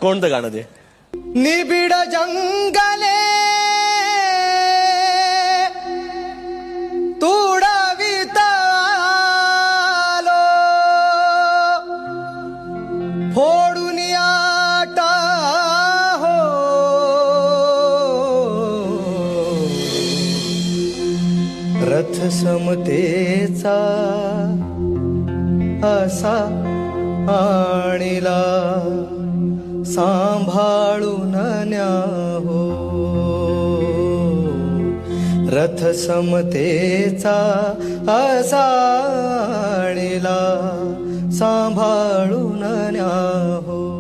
कोणतं गाणं ते? निबिड जंगले तुडवित आलो, फोडून आटा हो रथ समतेचा असा आणिला सांभाळून न्याहो, रथ समतेचा असा आणिला सांभाळून न्याहो.